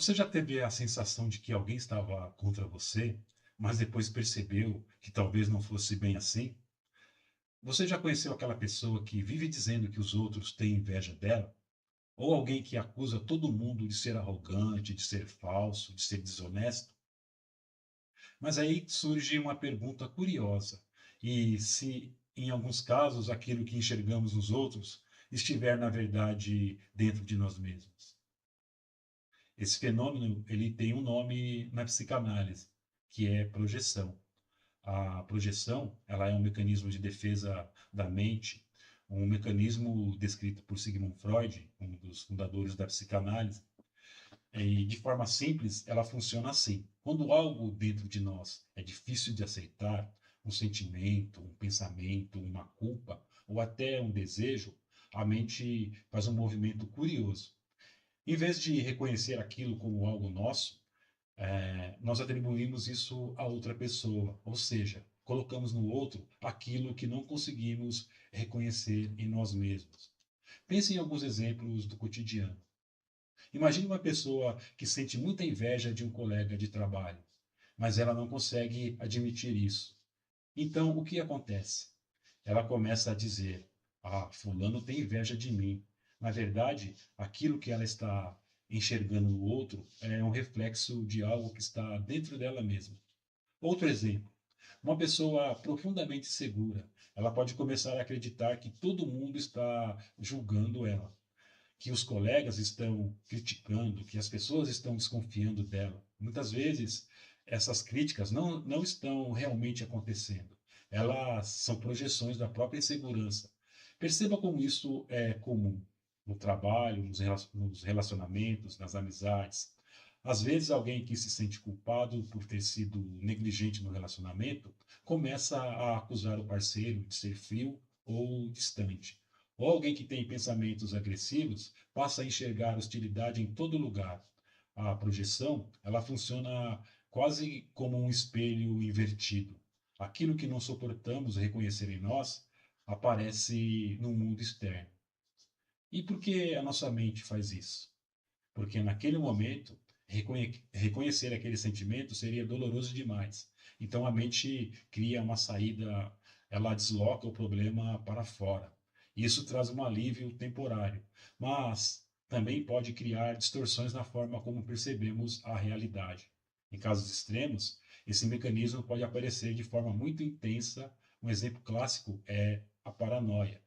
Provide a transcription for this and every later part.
Você já teve a sensação de que alguém estava contra você, mas depois percebeu que talvez não fosse bem assim? Você já conheceu aquela pessoa que vive dizendo que os outros têm inveja dela? Ou alguém que acusa todo mundo de ser arrogante, de ser falso, de ser desonesto? Mas aí surge uma pergunta curiosa: e se, em alguns casos, aquilo que enxergamos nos outros estiver, na verdade, dentro de nós mesmos? Esse fenômeno ele tem um nome na psicanálise, que é projeção. A projeção ela é um mecanismo de defesa da mente, um mecanismo descrito por Sigmund Freud, um dos fundadores da psicanálise. E de forma simples, ela funciona assim. Quando algo dentro de nós é difícil de aceitar, um sentimento, um pensamento, uma culpa ou até um desejo, a mente faz um movimento curioso. Em vez de reconhecer aquilo como algo nosso, nós atribuímos isso a outra pessoa, ou seja, colocamos no outro aquilo que não conseguimos reconhecer em nós mesmos. Pense em alguns exemplos do cotidiano. Imagine uma pessoa que sente muita inveja de um colega de trabalho, mas ela não consegue admitir isso. Então, o que acontece? Ela começa a dizer: Ah, Fulano tem inveja de mim. Na verdade, aquilo que ela está enxergando no outro é um reflexo de algo que está dentro dela mesma. Outro exemplo: uma pessoa profundamente segura, ela pode começar a acreditar que todo mundo está julgando ela, que os colegas estão criticando, que as pessoas estão desconfiando dela. Muitas vezes, essas críticas não estão realmente acontecendo. Elas são projeções da própria insegurança. Perceba como isso é comum no trabalho, nos relacionamentos, nas amizades. Às vezes, alguém que se sente culpado por ter sido negligente no relacionamento começa a acusar o parceiro de ser frio ou distante. Ou alguém que tem pensamentos agressivos passa a enxergar hostilidade em todo lugar. A projeção, ela funciona quase como um espelho invertido. Aquilo que não suportamos reconhecer em nós aparece no mundo externo. E por que a nossa mente faz isso? Porque naquele momento, reconhecer aquele sentimento seria doloroso demais. Então a mente cria uma saída, ela desloca o problema para fora. Isso traz um alívio temporário, mas também pode criar distorções na forma como percebemos a realidade. Em casos extremos, esse mecanismo pode aparecer de forma muito intensa. Um exemplo clássico é a paranoia.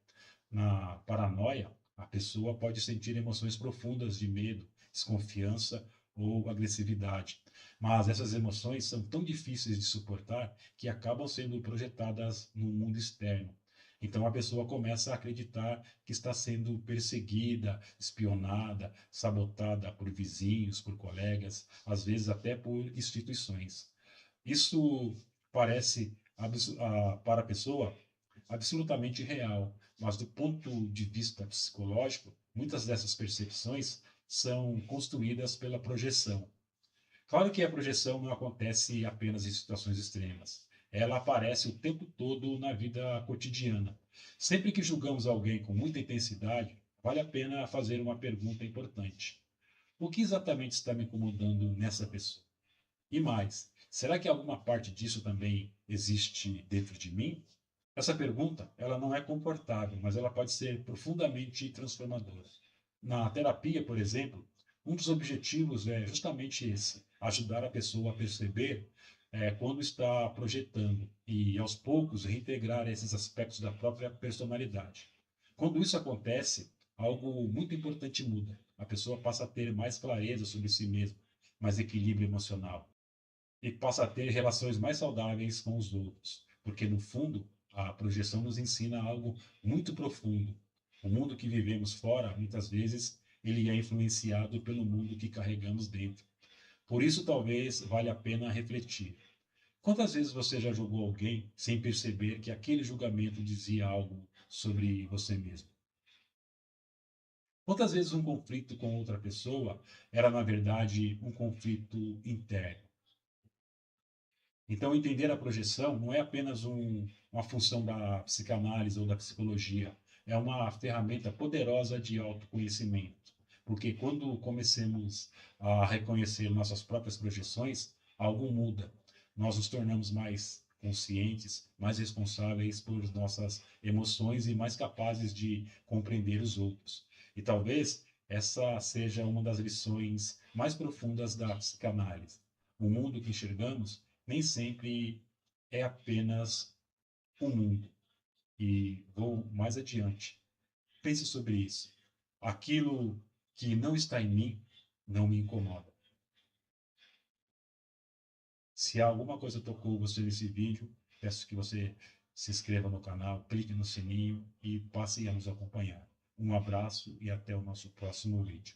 Na paranoia, a pessoa pode sentir emoções profundas de medo, desconfiança ou agressividade. Mas essas emoções são tão difíceis de suportar que acabam sendo projetadas no mundo externo. Então a pessoa começa a acreditar que está sendo perseguida, espionada, sabotada por vizinhos, por colegas, às vezes até por instituições. Isso parece, para a pessoa, absolutamente real, mas do ponto de vista psicológico, muitas dessas percepções são construídas pela projeção. Claro que a projeção não acontece apenas em situações extremas. Ela aparece o tempo todo na vida cotidiana. Sempre que julgamos alguém com muita intensidade, vale a pena fazer uma pergunta importante: o que exatamente está me incomodando nessa pessoa? E mais, será que alguma parte disso também existe dentro de mim? Essa pergunta, ela não é confortável, mas ela pode ser profundamente transformadora. Na terapia, por exemplo, um dos objetivos é justamente esse: ajudar a pessoa a perceber quando está projetando e, aos poucos, reintegrar esses aspectos da própria personalidade. Quando isso acontece, algo muito importante muda. A pessoa passa a ter mais clareza sobre si mesma, mais equilíbrio emocional e passa a ter relações mais saudáveis com os outros, porque no fundo a projeção nos ensina algo muito profundo. O mundo que vivemos fora, muitas vezes, ele é influenciado pelo mundo que carregamos dentro. Por isso, talvez valha a pena refletir. Quantas vezes você já julgou alguém sem perceber que aquele julgamento dizia algo sobre você mesmo? Quantas vezes um conflito com outra pessoa era, na verdade, um conflito interno? Então, entender a projeção não é apenas uma função da psicanálise ou da psicologia, é uma ferramenta poderosa de autoconhecimento. Porque quando comecemos a reconhecer nossas próprias projeções, algo muda. Nós nos tornamos mais conscientes, mais responsáveis por nossas emoções e mais capazes de compreender os outros. E talvez essa seja uma das lições mais profundas da psicanálise. O mundo que enxergamos nem sempre é apenas o mundo. E vou mais adiante. Pense sobre isso. Aquilo que não está em mim não me incomoda. Se alguma coisa tocou você nesse vídeo, peço que você se inscreva no canal, clique no sininho e passe a nos acompanhar. Um abraço e até o nosso próximo vídeo.